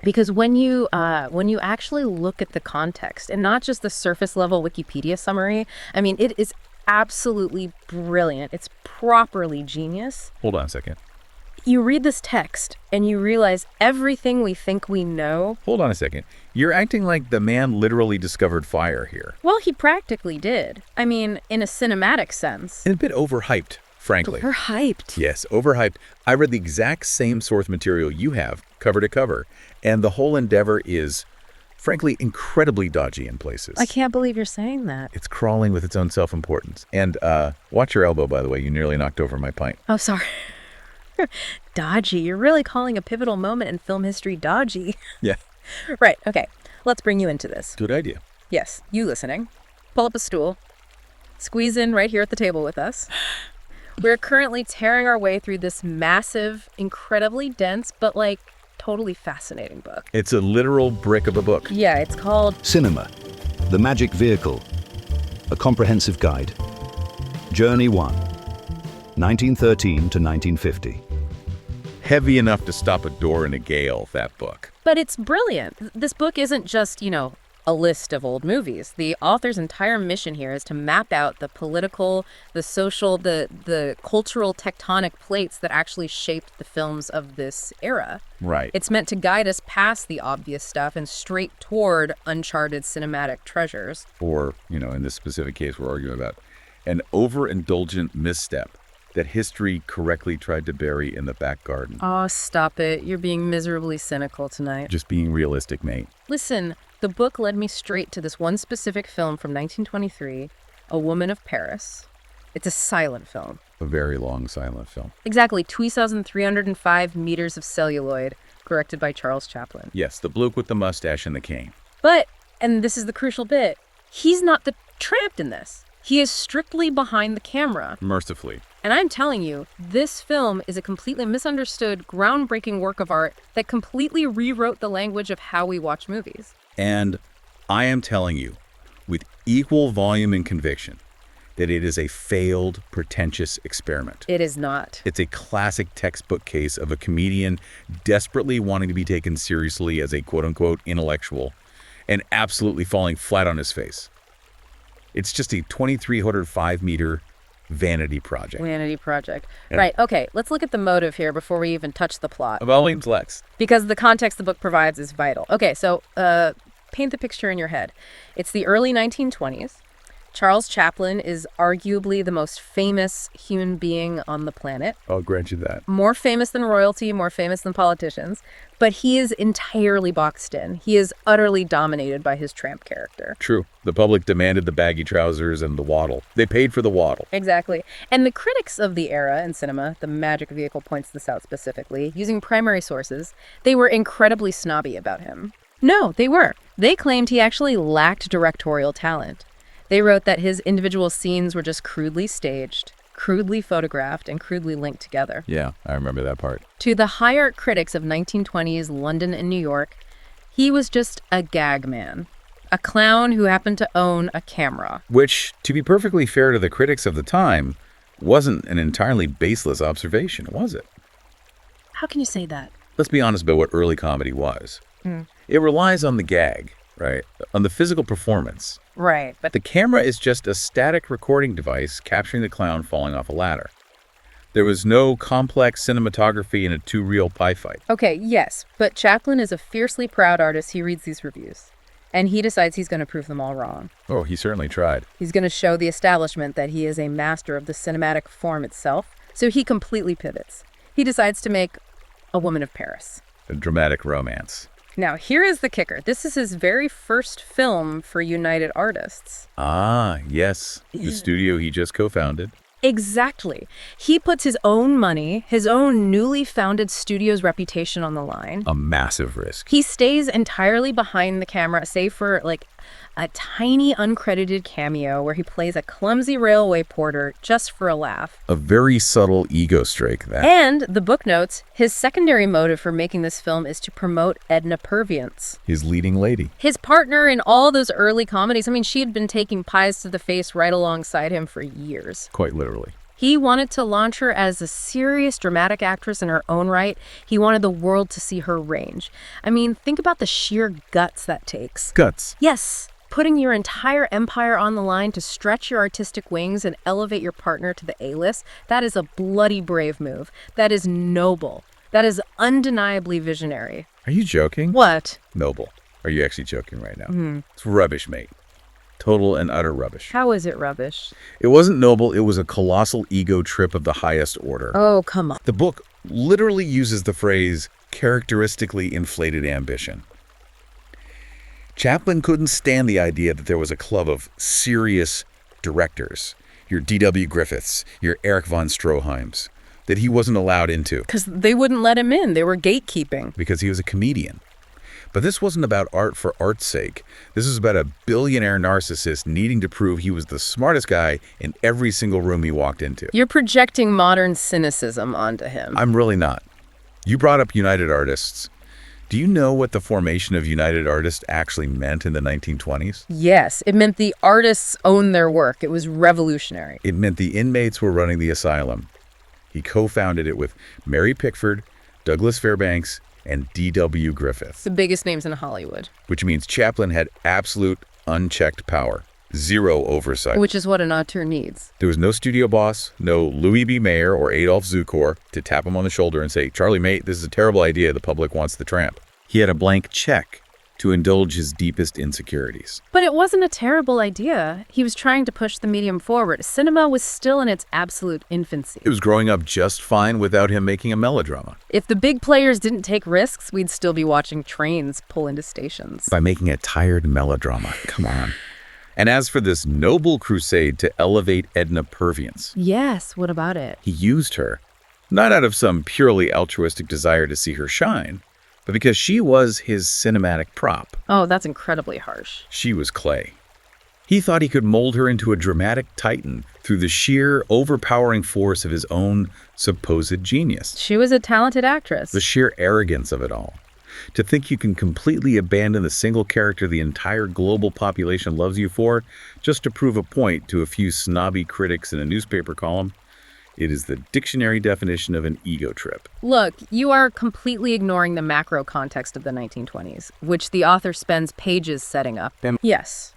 Because when you actually look at the context and not just the surface level Wikipedia summary, I mean, it is absolutely brilliant. It's properly genius. Hold on a second. You read this text and you realize everything we think we know. Hold on a second. You're acting like the man literally discovered fire here. Well, he practically did. I mean, in a cinematic sense. And a bit overhyped, frankly. Overhyped. Yes, overhyped. I read the exact same source material you have, cover to cover, and the whole endeavor is, frankly, incredibly dodgy in places. I can't believe you're saying that. It's crawling with its own self-importance. And watch your elbow, by the way. You nearly knocked over my pint. Oh, sorry. Dodgy. You're really calling a pivotal moment in film history dodgy. Yeah. Right. Okay. Let's bring you into this. Good idea. Yes. You listening. Pull up a stool. Squeeze in right here at the table with us. We're currently tearing our way through this massive, incredibly dense, but like totally fascinating book. It's a literal brick of a book. Yeah, it's called Cinema, The Magic Vehicle, a comprehensive guide. Journey 1, 1913 to 1950. Heavy enough to stop a door in a gale, that book. But it's brilliant. This book isn't just, a list of old movies. The author's entire mission here is to map out the political, the social, the cultural tectonic plates that actually shaped the films of this era. Right. It's meant to guide us past the obvious stuff and straight toward uncharted cinematic treasures. Or, in this specific case we're arguing about, an overindulgent misstep that history correctly tried to bury in the back garden. Oh, stop it. You're being miserably cynical tonight. Just being realistic, mate. Listen, the book led me straight to this one specific film from 1923, A Woman of Paris. It's a silent film. A very long silent film. Exactly, 2,305 meters of celluloid, directed by Charles Chaplin. Yes, the bloke with the mustache and the cane. But, and this is the crucial bit, he's not the tramp in this. He is strictly behind the camera. Mercifully. And I'm telling you, this film is a completely misunderstood, groundbreaking work of art that completely rewrote the language of how we watch movies. And I am telling you, with equal volume and conviction, that it is a failed, pretentious experiment. It is not. It's a classic textbook case of a comedian desperately wanting to be taken seriously as a quote-unquote intellectual and absolutely falling flat on his face. It's just a 2,305-meter vanity project. Vanity project. And right, okay, let's look at the motive here before we even touch the plot. of all means, Lex. Because the context the book provides is vital. Okay, so paint the picture in your head. It's the early 1920s. Charles Chaplin is arguably the most famous human being on the planet. I'll grant you that. More famous than royalty, more famous than politicians. But he is entirely boxed in. He is utterly dominated by his tramp character. True. The public demanded the baggy trousers and the waddle. They paid for the waddle. Exactly. And the critics of the era in cinema, the Magic Vehicle points this out specifically, using primary sources, they were incredibly snobby about him. No, they were. They claimed he actually lacked directorial talent. They wrote that his individual scenes were just crudely staged, crudely photographed, and crudely linked together. Yeah, I remember that part. To the high art critics of 1920s London and New York, he was just a gag man, a clown who happened to own a camera. Which, to be perfectly fair to the critics of the time, wasn't an entirely baseless observation, was it? How can you say that? Let's be honest about what early comedy was. It relies on the gag, right? On the physical performance. Right, but The camera is just a static recording device capturing the clown falling off a ladder. There was no complex cinematography in a two-reel pie fight. okay, yes, but Chaplin is a fiercely proud artist. He reads these reviews, and he decides he's going to prove them all wrong. Oh, he certainly tried. He's going to show the establishment that he is a master of the cinematic form itself, so he completely pivots. He decides to make A Woman of Paris. A dramatic romance. Now, here is the kicker. This is his very first film for United Artists. Ah, yes. The studio he just co-founded. Exactly. He puts his own money, his own newly founded studio's reputation on the line. A massive risk. He stays entirely behind the camera, save for a tiny uncredited cameo where he plays a clumsy railway porter just for a laugh. A very subtle ego strike, that. And the book notes, his secondary motive for making this film is to promote Edna Purviance, His leading lady. his partner in all those early comedies. I mean, she had been taking pies to the face right alongside him for years. Quite literally. He wanted to launch her as a serious dramatic actress in her own right. He wanted the world to see her range. I mean, think about the sheer guts that takes. Guts. Yes, putting your entire empire on the line to stretch your artistic wings and elevate your partner to the A-list, that is a bloody brave move. That is noble. That is undeniably visionary. Are you joking? What? Noble. Are you actually joking right now? It's rubbish, mate. Total and utter rubbish. How is it rubbish? It wasn't noble. It was a colossal ego trip of the highest order. Oh, come on. The book literally uses the phrase characteristically inflated ambition. Chaplin couldn't stand the idea that there was a club of serious directors, your D.W. Griffiths, your Erich von Stroheims, that he wasn't allowed into. Because they wouldn't let him in. They were gatekeeping. Because he was a comedian. But this wasn't about art for art's sake. This was about a billionaire narcissist needing to prove he was the smartest guy in every single room he walked into. You're projecting modern cynicism onto him. I'm really not. You brought up United Artists. Do you know what the formation of United Artists actually meant in the 1920s? Yes, it meant the artists owned their work. It was revolutionary. It meant the inmates were running the asylum. He co-founded it with Mary Pickford, Douglas Fairbanks, and D.W. Griffith. The biggest names in Hollywood. Which means Chaplin had absolute, unchecked power. Zero oversight. Which is what an auteur needs. There was no studio boss, no Louis B. Mayer or Adolph Zukor to tap him on the shoulder and say, "Charlie, mate, this is a terrible idea. The public wants the tramp." He had a blank check to indulge his deepest insecurities. But it wasn't a terrible idea. He was trying to push the medium forward. Cinema was still in its absolute infancy. It was growing up just fine without him making a melodrama. If the big players didn't take risks, we'd still be watching trains pull into stations. By making a tired melodrama. Come on. And as for this noble crusade to elevate Edna Purviance. Yes, what about it? He used her, not out of some purely altruistic desire to see her shine, but because she was his cinematic prop. Oh, that's incredibly harsh. She was clay. He thought he could mold her into a dramatic titan through the sheer, overpowering force of his own supposed genius. She was a talented actress. The sheer arrogance of it all. To think you can completely abandon the single character the entire global population loves you for just to prove a point to a few snobby critics in a newspaper column. It is the dictionary definition of an ego trip. Look, you are completely ignoring the macro context of the 1920s, which the author spends pages setting up. Yes.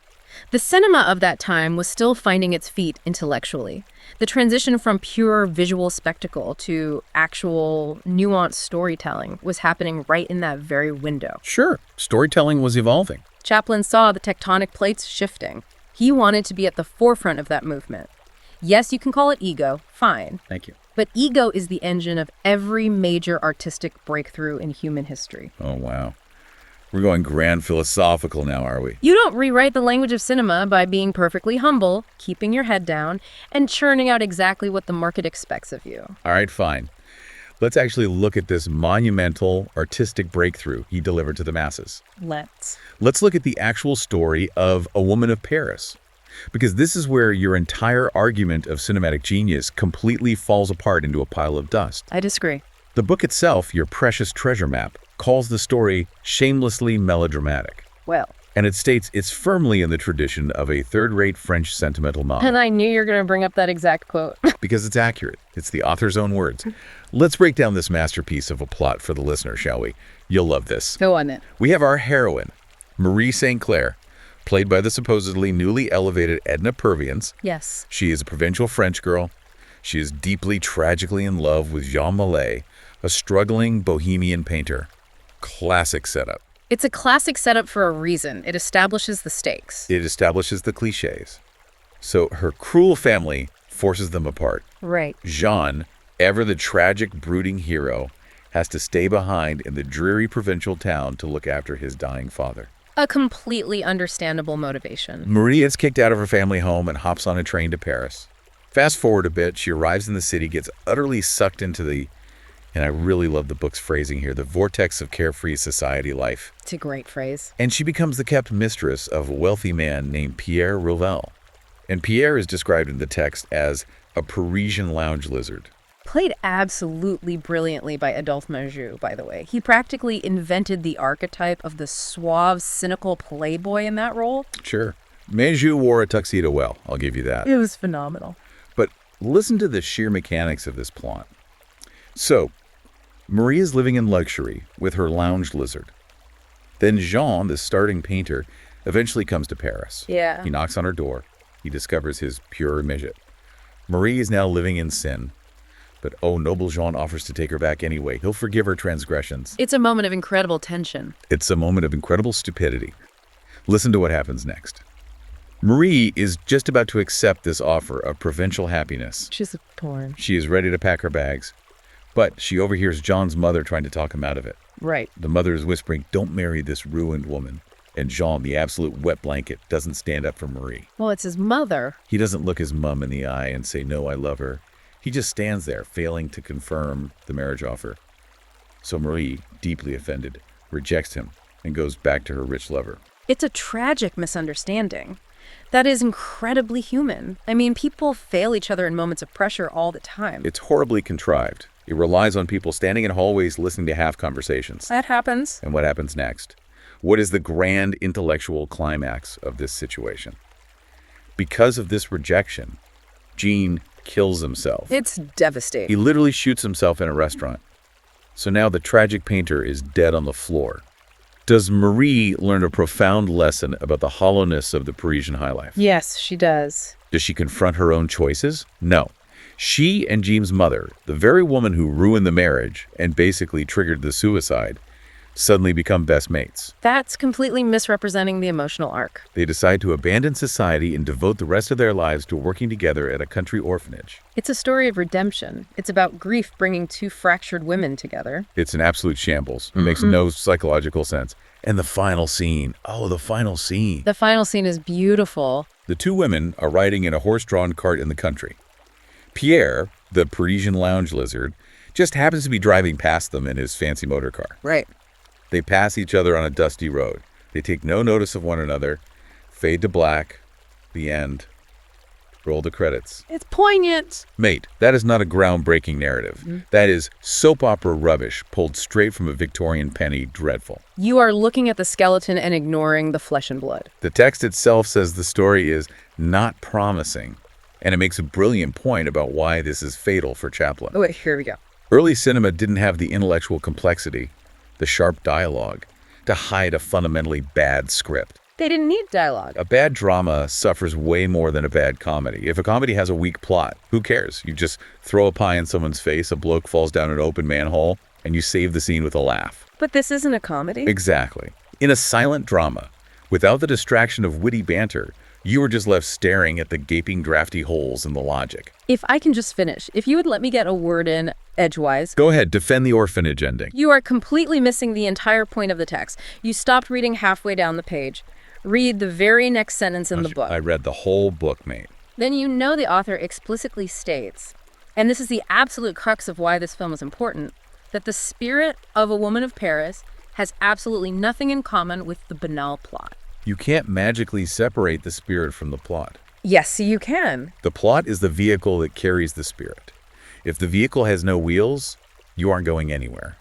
The cinema of that time was still finding its feet intellectually. The transition from pure visual spectacle to actual nuanced storytelling was happening right in that very window. Sure, storytelling was evolving. Chaplin saw the tectonic plates shifting. He wanted to be at the forefront of that movement. Yes, you can call it ego, fine. Thank you. But ego is the engine of every major artistic breakthrough in human history. Oh, wow. We're going grand philosophical now, are we? You don't rewrite the language of cinema by being perfectly humble, keeping your head down, and churning out exactly what the market expects of you. All right, fine. Let's actually look at this monumental artistic breakthrough he delivered to the masses. Let's look at the actual story of A Woman of Paris. Because this is where your entire argument of cinematic genius completely falls apart into a pile of dust. I disagree. The book itself, your precious treasure map, calls the story shamelessly melodramatic. Well. And it states it's firmly in the tradition of a third-rate French sentimental novel. And I knew you were going to bring up that exact quote. Because it's accurate. It's the author's own words. Let's break down this masterpiece of a plot for the listener, shall we? You'll love this. Go on then. We have our heroine, Marie St. Clair, played by the supposedly newly elevated Edna Purviance. Yes. She is a provincial French girl. She is deeply, tragically in love with Jean Mallet, a struggling bohemian painter. Classic setup. It's a classic setup for a reason. It establishes the stakes. It establishes the cliches. So her cruel family forces them apart. Right. Jean, ever the tragic, brooding hero, has to stay behind in the dreary provincial town to look after his dying father. A completely understandable motivation. Marie is kicked out of her family home and hops on a train to Paris. Fast forward a bit, she arrives in the city, gets utterly sucked into the, and I really love the book's phrasing here, the vortex of carefree society life. It's a great phrase. And she becomes the kept mistress of a wealthy man named Pierre Rouvel. And Pierre is described in the text as a Parisian lounge lizard. Played absolutely brilliantly by Adolphe Menjou, by the way. He practically invented the archetype of the suave, cynical playboy in that role. Sure. Menjou wore a tuxedo well, I'll give you that. It was phenomenal. But Listen to the sheer mechanics of this plot. So, Marie is living in luxury with her lounge lizard. Then Jean, the starting painter, eventually comes to Paris. Yeah. He knocks on her door. He discovers his pure midget. Marie is now living in sin. But noble Jean offers to take her back anyway. He'll forgive her transgressions. It's a moment of incredible tension. It's a moment of incredible stupidity. Listen to what happens next. Marie is just about to accept this offer of provincial happiness. She's torn. She is ready to pack her bags. But she overhears Jean's mother trying to talk him out of it. Right. The mother is whispering, "Don't marry this ruined woman." And Jean, the absolute wet blanket, doesn't stand up for Marie. Well, it's his mother. He doesn't look his mom in the eye and say, "No, I love her." He just stands there, failing to confirm the marriage offer. So Marie, deeply offended, rejects him and goes back to her rich lover. It's a tragic misunderstanding. That is incredibly human. I mean, people fail each other in moments of pressure all the time. It's horribly contrived. It relies on people standing in hallways listening to half conversations. That happens. And what happens next? What is the grand intellectual climax of this situation? Because of this rejection, Jean kills himself. It's devastating. He literally shoots himself in a restaurant. So now the tragic painter is dead on the floor. Does Marie learn a profound lesson about the hollowness of the Parisian high life? Yes, she does. Does she confront her own choices? No. She and Jean's mother, the very woman who ruined the marriage and basically triggered the suicide, suddenly become best mates. That's completely misrepresenting the emotional arc. They decide to abandon society and devote the rest of their lives to working together at a country orphanage. It's a story of redemption. It's about grief bringing two fractured women together. It's an absolute shambles. It makes no psychological sense. And the final scene. Oh, the final scene. The final scene is beautiful. The two women are riding in a horse-drawn cart in the country. Pierre, the Parisian lounge lizard, just happens to be driving past them in his fancy motor car. Right. They pass each other on a dusty road. They take no notice of one another. Fade to black. The end. Roll the credits. It's poignant. Mate, that is not a groundbreaking narrative. That is soap opera rubbish pulled straight from a Victorian penny. Dreadful. You are looking at the skeleton and ignoring the flesh and blood. The text itself says the story is not promising, and it makes a brilliant point about why this is fatal for Chaplin. Oh, wait, here we go. Early cinema didn't have the intellectual complexity, the sharp dialogue, to hide a fundamentally bad script. They didn't need dialogue. A bad drama suffers way more than a bad comedy. If a comedy has a weak plot, who cares? You just throw a pie in someone's face, a bloke falls down an open manhole, and you save the scene with a laugh. But this isn't a comedy. Exactly. In a silent drama, without the distraction of witty banter, you are just left staring at the gaping, drafty holes in the logic. If I can just finish, if you would let me get a word in edgewise. Go ahead, defend the orphanage ending. You are completely missing the entire point of the text. You stopped reading halfway down the page. Read the very next sentence in the book. I read the whole book, mate. Then you know the author explicitly states, and this is the absolute crux of why this film is important, that the spirit of A Woman of Paris has absolutely nothing in common with the banal plot. You can't magically separate the spirit from the plot. Yes, you can. The plot is the vehicle that carries the spirit. If the vehicle has no wheels, you aren't going anywhere.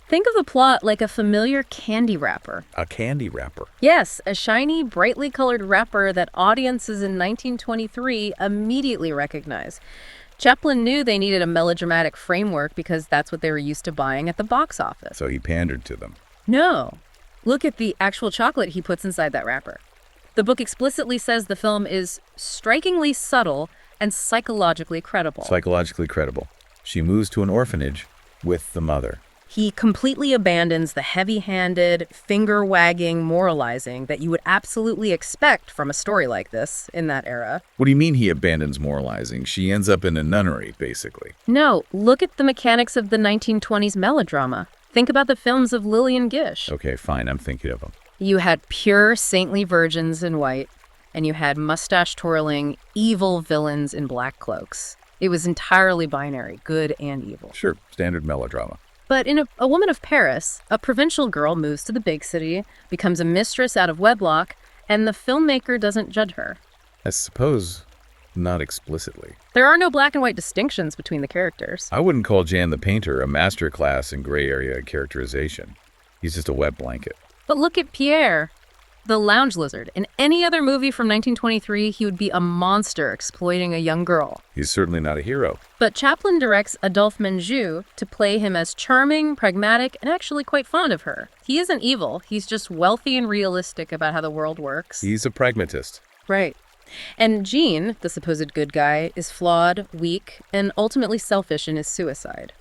Think of the plot like a familiar candy wrapper. A candy wrapper. Yes, a shiny, brightly colored wrapper that audiences in 1923 immediately recognize. Chaplin knew they needed a melodramatic framework because that's what they were used to buying at the box office. So he pandered to them. No. Look at the actual chocolate he puts inside that wrapper. The book explicitly says the film is strikingly subtle and psychologically credible. Psychologically credible. She moves to an orphanage with the mother. He completely abandons the heavy-handed, finger-wagging moralizing that you would absolutely expect from a story like this in that era. What do you mean he abandons moralizing? She ends up in a nunnery, basically. No, look at the mechanics of the 1920s melodrama. Think about the films of Lillian Gish. Okay, fine, I'm thinking of them. You had pure saintly virgins in white, and you had mustache-twirling, evil villains in black cloaks. It was entirely binary, good and evil. Sure, standard melodrama. But in A Woman of Paris, a provincial girl moves to the big city, becomes a mistress out of wedlock, and the filmmaker doesn't judge her. I suppose not explicitly. There are no black and white distinctions between the characters. I wouldn't call Jan the Painter a masterclass in gray area characterization. He's just a wet blanket. But look at Pierre. The lounge lizard. In any other movie from 1923, he would be a monster exploiting a young girl. He's certainly not a hero. But Chaplin directs Adolphe Menjou to play him as charming, pragmatic, and actually quite fond of her. He isn't evil. He's just wealthy and realistic about how the world works. He's a pragmatist. Right. And Jean, the supposed good guy, is flawed, weak, and ultimately selfish in his suicide.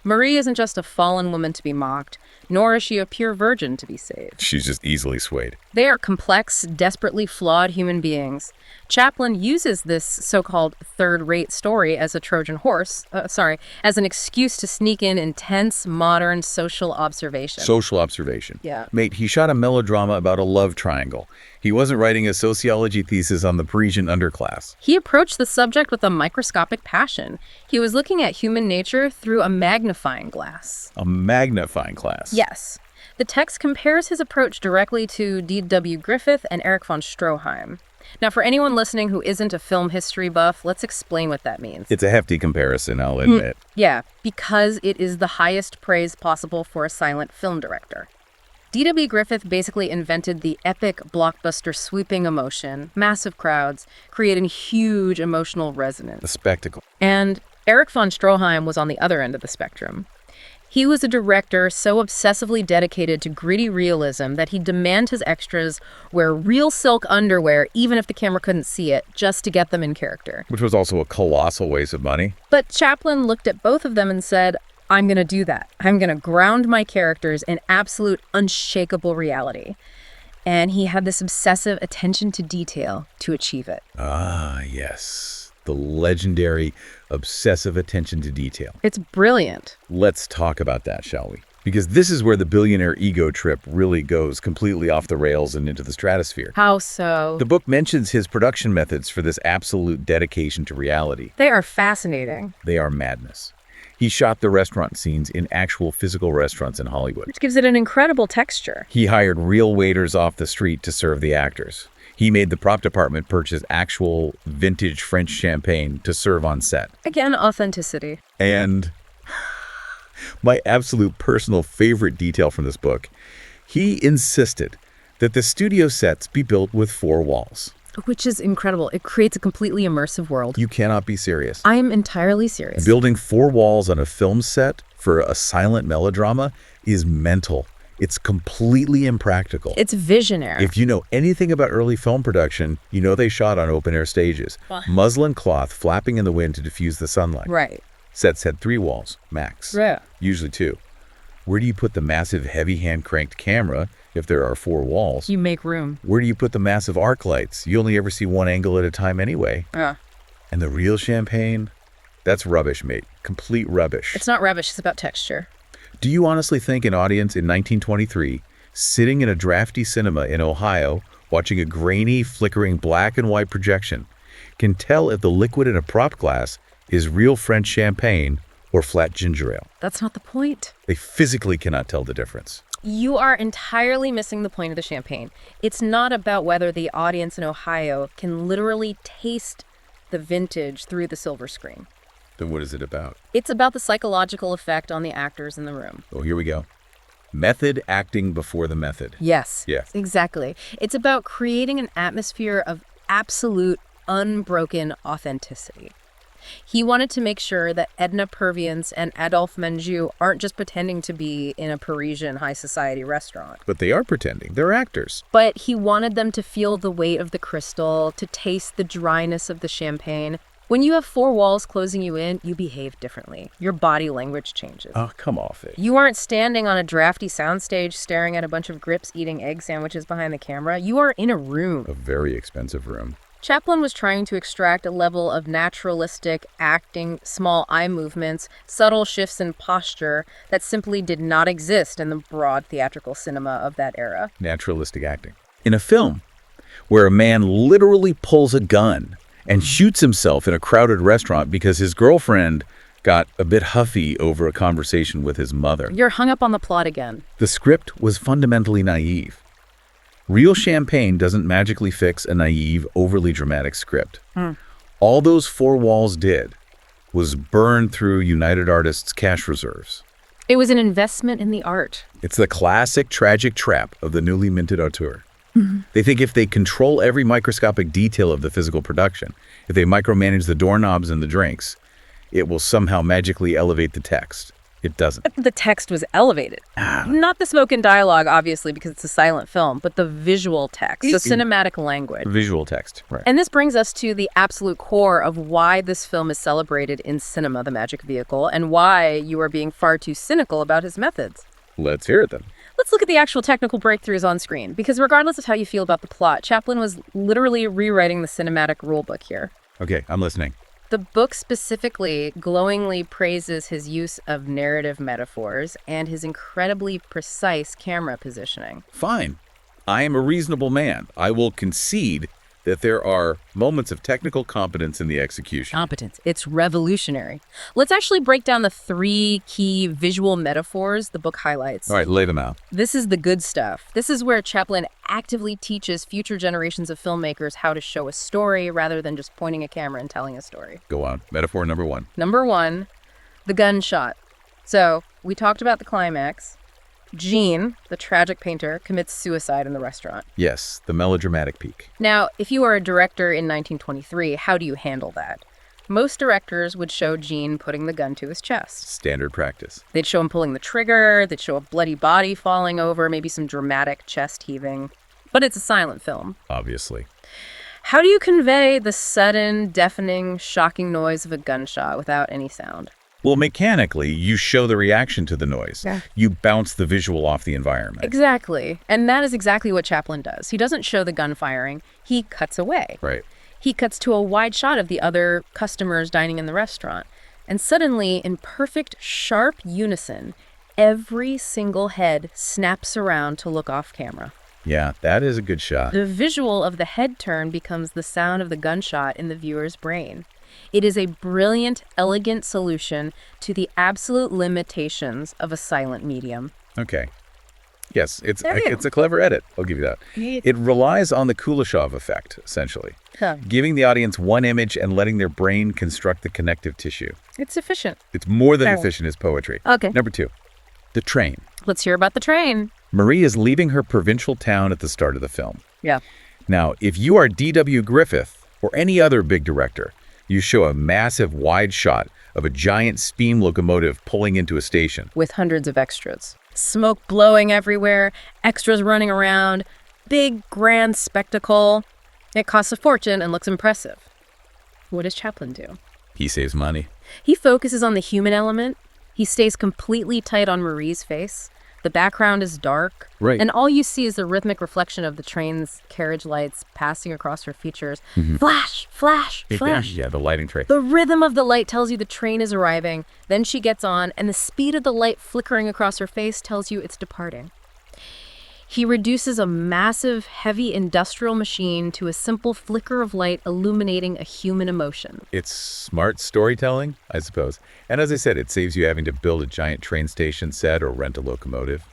Marie isn't just a fallen woman to be mocked, nor is she a pure virgin to be saved. She's just easily swayed. They are complex, desperately flawed human beings. Chaplin uses this so-called third-rate story as a Trojan horse, as an excuse to sneak in intense, modern social observation. Social observation. Yeah. Mate, he shot a melodrama about a love triangle. He wasn't writing a sociology thesis on the Parisian underclass. He approached the subject with a microscopic passion. He was looking at human nature through a magnifying glass. A magnifying glass. Yes. The text compares his approach directly to D.W. Griffith and Erich von Stroheim. Now, for anyone listening who isn't a film history buff, let's explain what that means. It's a hefty comparison, I'll admit. Yeah, because it is the highest praise possible for a silent film director. D.W. Griffith basically invented the epic blockbuster sweeping emotion, massive crowds, creating huge emotional resonance. A spectacle. And Erich von Stroheim was on the other end of the spectrum. He was a director so obsessively dedicated to gritty realism that he'd demand his extras wear real silk underwear even if the camera couldn't see it, just to get them in character. Which was also a colossal waste of money. But Chaplin looked at both of them and said, I'm going to do that. I'm going to ground my characters in absolute unshakable reality. And he had this obsessive attention to detail to achieve it. Ah, yes. The legendary obsessive attention to detail. It's brilliant. Let's talk about that, shall we? Because this is where the billionaire ego trip really goes completely off the rails and into the stratosphere. How so? The book mentions his production methods for this absolute dedication to reality. They are fascinating. They are madness. He shot the restaurant scenes in actual physical restaurants in Hollywood. Which gives it an incredible texture. He hired real waiters off the street to serve the actors. He made the prop department purchase actual vintage French champagne to serve on set. Again, authenticity. And my absolute personal favorite detail from this book, he insisted that the studio sets be built with 4 walls. Which is incredible. It creates a completely immersive world. You cannot be serious. I am entirely serious. Building 4 walls on a film set for a silent melodrama is mental. It's completely impractical. It's visionary. If you know anything about early film production, you know they shot on open-air stages. Muslin cloth flapping in the wind to diffuse the sunlight. Right. Sets had 3 walls, max. Yeah. Usually 2. Where do you put the massive, heavy hand-cranked camera if there are 4 walls? You make room. Where do you put the massive arc lights? You only ever see one angle at a time anyway. Yeah. And the real champagne? That's rubbish, mate. Complete rubbish. It's not rubbish. It's about texture. Do you honestly think an audience in 1923, sitting in a drafty cinema in Ohio, watching a grainy, flickering black and white projection, can tell if the liquid in a prop glass is real French champagne or flat ginger ale? That's not the point. They physically cannot tell the difference. You are entirely missing the point of the champagne. It's not about whether the audience in Ohio can literally taste the vintage through the silver screen. Then what is it about? It's about the psychological effect on the actors in the room. Oh, here we go. Method acting before the method. Yes. Yeah. Exactly. It's about creating an atmosphere of absolute, unbroken authenticity. He wanted to make sure that Edna Purviance and Adolphe Menjou aren't just pretending to be in a Parisian high society restaurant. But they are pretending. They're actors. But he wanted them to feel the weight of the crystal, to taste the dryness of the champagne. When you have 4 walls closing you in, you behave differently. Your body language changes. Oh, come off it. You aren't standing on a drafty soundstage staring at a bunch of grips eating egg sandwiches behind the camera. You are in a room. A very expensive room. Chaplin was trying to extract a level of naturalistic acting, small eye movements, subtle shifts in posture that simply did not exist in the broad theatrical cinema of that era. Naturalistic acting. In a film where a man literally pulls a gun and shoots himself in a crowded restaurant because his girlfriend got a bit huffy over a conversation with his mother. You're hung up on the plot again. The script was fundamentally naive. Real champagne doesn't magically fix a naive, overly dramatic script. All those 4 walls did was burn through United Artists' cash reserves. It was an investment in the art. It's the classic tragic trap of the newly minted auteur. They think if they control every microscopic detail of the physical production, if they micromanage the doorknobs and the drinks, it will somehow magically elevate the text. It doesn't. The text was elevated. Not the spoken dialogue, obviously, because it's a silent film, but the visual text, the cinematic language. Visual text, right. And this brings us to the absolute core of why this film is celebrated in cinema, The Magic Vehicle, and why you are being far too cynical about his methods. Let's hear it then. Let's look at the actual technical breakthroughs on screen, because regardless of how you feel about the plot, Chaplin was literally rewriting the cinematic rulebook here. Okay, I'm listening. The book specifically glowingly praises his use of narrative metaphors and his incredibly precise camera positioning. Fine. I am a reasonable man. I will concede that there are moments of technical competence in the execution. Competence. It's revolutionary. Let's actually break down the 3 key visual metaphors the book highlights. All right, lay them out. This is the good stuff. This is where Chaplin actively teaches future generations of filmmakers how to show a story rather than just pointing a camera and telling a story. Go on. Metaphor number 1. Number 1, the gunshot. So, we talked about the climax. Jean, the tragic painter, commits suicide in the restaurant. Yes, the melodramatic peak. Now, if you are a director in 1923, how do you handle that? Most directors would show Jean putting the gun to his chest. Standard practice. They'd show him pulling the trigger, they'd show a bloody body falling over, maybe some dramatic chest heaving. But it's a silent film. Obviously. How do you convey the sudden, deafening, shocking noise of a gunshot without any sound? Well, mechanically, you show the reaction to the noise. Yeah. You bounce the visual off the environment. Exactly. And that is exactly what Chaplin does. He doesn't show the gun firing. He cuts away. Right. He cuts to a wide shot of the other customers dining in the restaurant. And suddenly, in perfect, sharp unison, every single head snaps around to look off camera. Yeah, that is a good shot. The visual of the head turn becomes the sound of the gunshot in the viewer's brain. It is a brilliant, elegant solution to the absolute limitations of a silent medium. Okay. Yes, it's a clever edit. I'll give you that. It relies on the Kuleshov effect, essentially. Huh. Giving the audience one image and letting their brain construct the connective tissue. It's efficient. It's more than efficient as poetry. Okay. Number 2, the train. Let's hear about the train. Marie is leaving her provincial town at the start of the film. Yeah. Now, if you are D.W. Griffith or any other big director, you show a massive wide shot of a giant steam locomotive pulling into a station. With hundreds of extras. Smoke blowing everywhere, extras running around, big, grand spectacle. It costs a fortune and looks impressive. What does Chaplin do? He saves money. He focuses on the human element. He stays completely tight on Marie's face. The background is dark. Right. And all you see is the rhythmic reflection of the train's carriage lights passing across her features. Flash, flash, flash. Yeah, the lighting tray. The rhythm of the light tells you the train is arriving. Then she gets on, and the speed of the light flickering across her face tells you it's departing. He reduces a massive, heavy industrial machine to a simple flicker of light illuminating a human emotion. It's smart storytelling, I suppose. And as I said, it saves you having to build a giant train station set or rent a locomotive.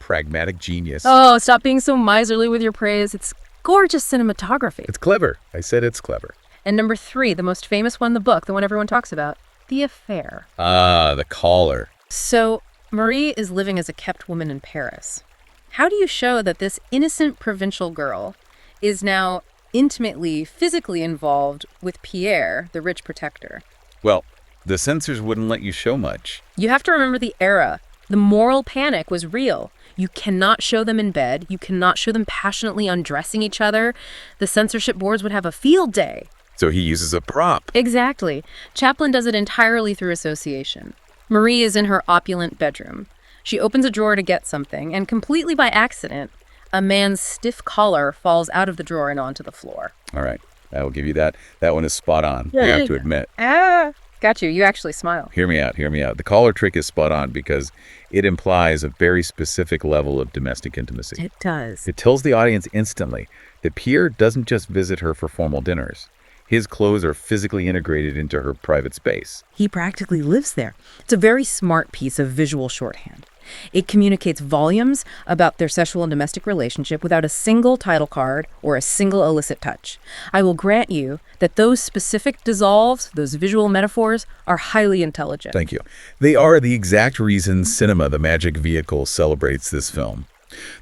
Pragmatic genius. Oh, stop being so miserly with your praise. It's gorgeous cinematography. It's clever. I said it's clever. And number 3, the most famous one in the book, the one everyone talks about, the affair. Ah, the caller. So, Marie is living as a kept woman in Paris. How do you show that this innocent provincial girl is now intimately, physically involved with Pierre, the rich protector? Well, the censors wouldn't let you show much. You have to remember the era. The moral panic was real. You cannot show them in bed. You cannot show them passionately undressing each other. The censorship boards would have a field day. So he uses a prop. Exactly. Chaplin does it entirely through association. Marie is in her opulent bedroom. She opens a drawer to get something, and completely by accident, a man's stiff collar falls out of the drawer and onto the floor. All right, I will give you that. That one is spot on, I have to admit. Got you. You actually smile. Hear me out. The collar trick is spot on because it implies a very specific level of domestic intimacy. It does. It tells the audience instantly that Pierre doesn't just visit her for formal dinners. His clothes are physically integrated into her private space. He practically lives there. It's a very smart piece of visual shorthand. It communicates volumes about their sexual and domestic relationship without a single title card or a single illicit touch. I will grant you that those specific dissolves, those visual metaphors, are highly intelligent. Thank you. They are the exact reason cinema, the magic vehicle, celebrates this film.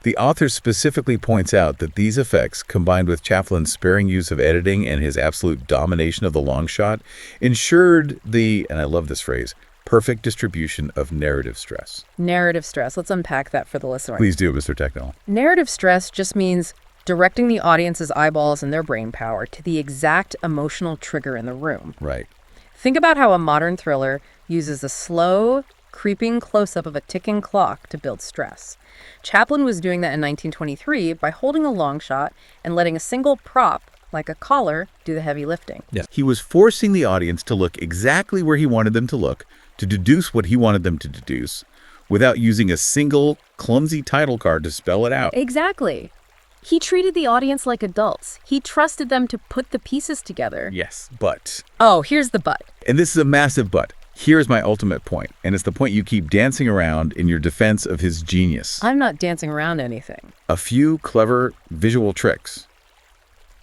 The author specifically points out that these effects, combined with Chaplin's sparing use of editing and his absolute domination of the long shot, ensured the, and I love this phrase, perfect distribution of narrative stress. Narrative stress. Let's unpack that for the listener. Please do, Mr. Techno. Narrative stress just means directing the audience's eyeballs and their brain power to the exact emotional trigger in the room. Right. Think about how a modern thriller uses a slow, creeping close-up of a ticking clock to build stress. Chaplin was doing that in 1923 by holding a long shot and letting a single prop, like a collar, do the heavy lifting. Yes. He was forcing the audience to look exactly where he wanted them to look, to deduce what he wanted them to deduce, without using a single, clumsy title card to spell it out. Exactly. He treated the audience like adults. He trusted them to put the pieces together. Yes, but. Oh, here's the but. And this is a massive but. Here's my ultimate point, and it's the point you keep dancing around in your defense of his genius. I'm not dancing around anything. A few clever visual tricks.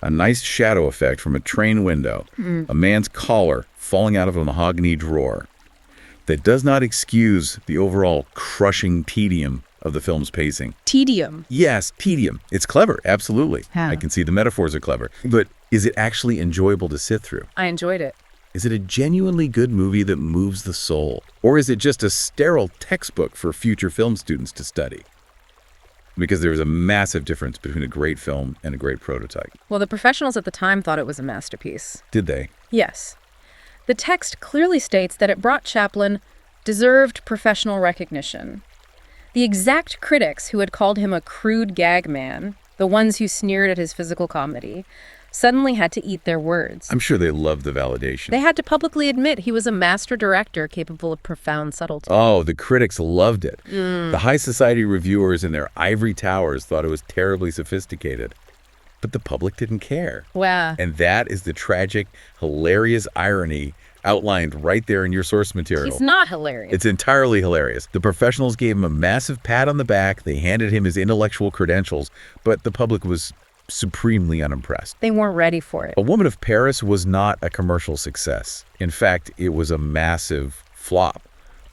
A nice shadow effect from a train window. A man's collar falling out of a mahogany drawer. That does not excuse the overall crushing tedium of the film's pacing. Tedium. Yes, tedium. It's clever, absolutely. How? I can see the metaphors are clever. But is it actually enjoyable to sit through? I enjoyed it. Is it a genuinely good movie that moves the soul? Or is it just a sterile textbook for future film students to study? Because there's a massive difference between a great film and a great prototype. Well, the professionals at the time thought it was a masterpiece. Did they? Yes. The text clearly states that it brought Chaplin deserved professional recognition. The exact critics who had called him a crude gag man, the ones who sneered at his physical comedy, suddenly had to eat their words. I'm sure they loved the validation. They had to publicly admit he was a master director capable of profound subtlety. Oh, the critics loved it. The high society reviewers in their ivory towers thought it was terribly sophisticated. But the public didn't care. Wow. And that is the tragic, hilarious irony outlined right there in your source material. It's not hilarious. It's entirely hilarious. The professionals gave him a massive pat on the back. They handed him his intellectual credentials, but the public was supremely unimpressed. They weren't ready for it. A Woman of Paris was not a commercial success. In fact, it was a massive flop.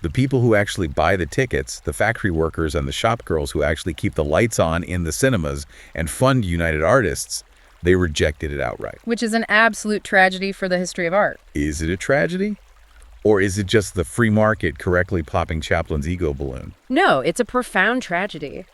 The people who actually buy the tickets, the factory workers and the shop girls who actually keep the lights on in the cinemas and fund United Artists, they rejected it outright. Which is an absolute tragedy for the history of art. Is it a tragedy? Or is it just the free market correctly popping Chaplin's ego balloon? No, it's a profound tragedy.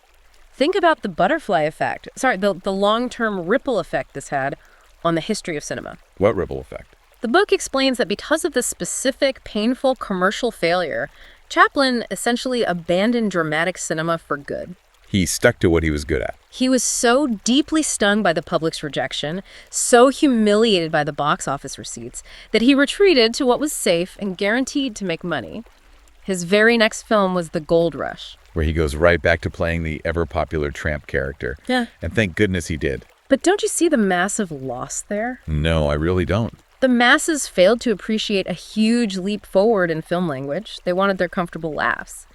Think about the butterfly effect. The long-term ripple effect this had on the history of cinema. What ripple effect? The book explains that because of this specific, painful commercial failure, Chaplin essentially abandoned dramatic cinema for good. He stuck to what he was good at. He was so deeply stung by the public's rejection, so humiliated by the box office receipts, that he retreated to what was safe and guaranteed to make money. His very next film was The Gold Rush. Where he goes right back to playing the ever-popular tramp character. Yeah. And thank goodness he did. But don't you see the massive loss there? No, I really don't. The masses failed to appreciate a huge leap forward in film language. They wanted their comfortable laughs.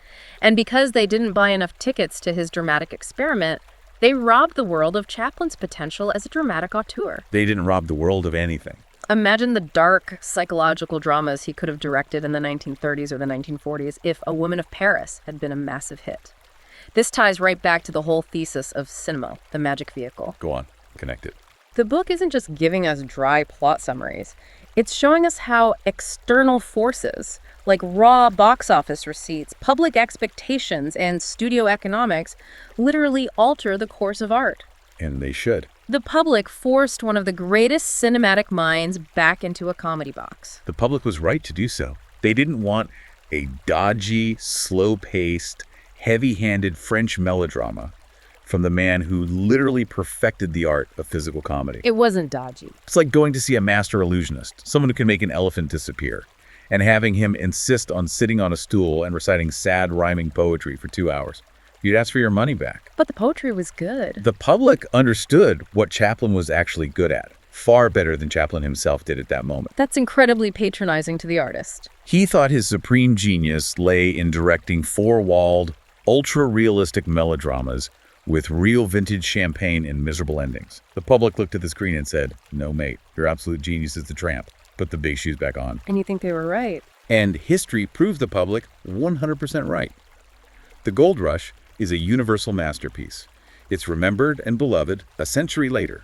And because they didn't buy enough tickets to his dramatic experiment, they robbed the world of Chaplin's potential as a dramatic auteur. They didn't rob the world of anything. Imagine the dark psychological dramas he could have directed in the 1930s or the 1940s if A Woman of Paris had been a massive hit. This ties right back to the whole thesis of cinema, the magic vehicle. Go on, connect it. The book isn't just giving us dry plot summaries. It's showing us how external forces, like raw box office receipts, public expectations, and studio economics, literally alter the course of art. And they should. The public forced one of the greatest cinematic minds back into a comedy box. The public was right to do so. They didn't want a dodgy, slow-paced, heavy-handed French melodrama from the man who literally perfected the art of physical comedy. It wasn't dodgy. It's like going to see a master illusionist, someone who can make an elephant disappear, and having him insist on sitting on a stool and reciting sad rhyming poetry for 2 hours. You'd ask for your money back. But the poetry was good. The public understood what Chaplin was actually good at, far better than Chaplin himself did at that moment. That's incredibly patronizing to the artist. He thought his supreme genius lay in directing four-walled, ultra-realistic melodramas with real vintage champagne and miserable endings. The public looked at the screen and said, "No, mate, your absolute genius is the tramp. Put the big shoes back on." And you think they were right? And history proved the public 100% right. The Gold Rush is a universal masterpiece. It's remembered and beloved a century later.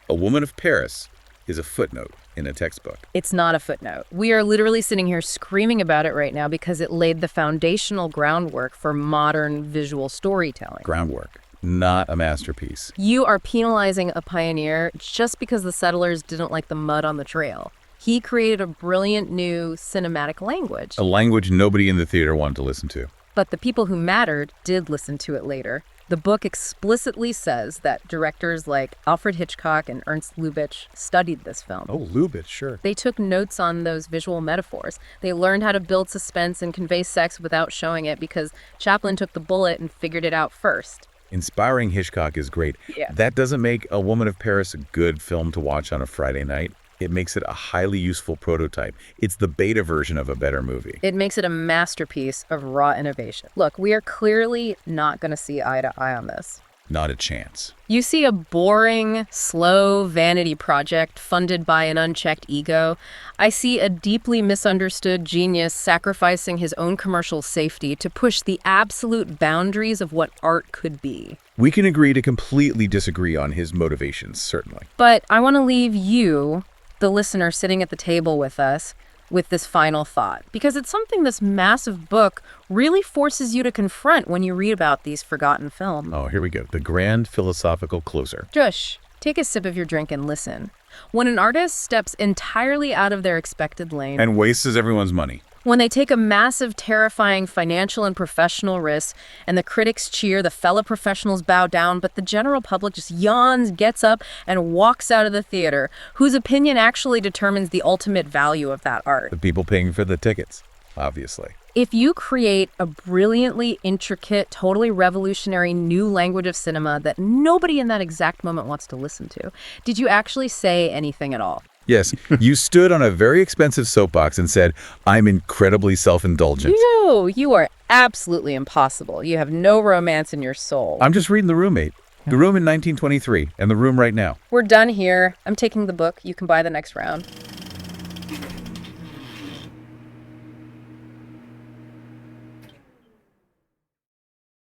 A Woman of Paris is a footnote in a textbook. It's not a footnote. We are literally sitting here screaming about it right now because it laid the foundational groundwork for modern visual storytelling. Groundwork, not a masterpiece. You are penalizing a pioneer just because the settlers didn't like the mud on the trail. He created a brilliant new cinematic language. A language nobody in the theater wanted to listen to. But the people who mattered did listen to it later. The book explicitly says that directors like Alfred Hitchcock and Ernst Lubitsch studied this film. Oh, Lubitsch, sure. They took notes on those visual metaphors. They learned how to build suspense and convey sex without showing it because Chaplin took the bullet and figured it out first. Inspiring Hitchcock is great. Yeah. That doesn't make A Woman of Paris a good film to watch on a Friday night. It makes it a highly useful prototype. It's the beta version of a better movie. It makes it a masterpiece of raw innovation. Look, we are clearly not going to see eye to eye on this. Not a chance. You see a boring, slow vanity project funded by an unchecked ego. I see a deeply misunderstood genius sacrificing his own commercial safety to push the absolute boundaries of what art could be. We can agree to completely disagree on his motivations, certainly. But I want to leave you, the listener sitting at the table with us, with this final thought, because it's something this massive book really forces you to confront when you read about these forgotten films. Oh, here we go. The grand philosophical closer. Josh, take a sip of your drink and listen. When an artist steps entirely out of their expected lane, And wastes everyone's money. when they take a massive, terrifying financial and professional risk, and the critics cheer, the fellow professionals bow down, but the general public just yawns, gets up, and walks out of the theater, whose opinion actually determines the ultimate value of that art. The people paying for the tickets, obviously. If you create a brilliantly intricate, totally revolutionary new language of cinema that nobody in that exact moment wants to listen to, did you actually say anything at all? Yes, you stood on a very expensive soapbox and said, I'm incredibly self-indulgent. No, you are absolutely impossible. You have no romance in your soul. I'm just reading The Roommate. The Room in 1923 and The Room right now. We're done here. I'm taking the book. You can buy the next round.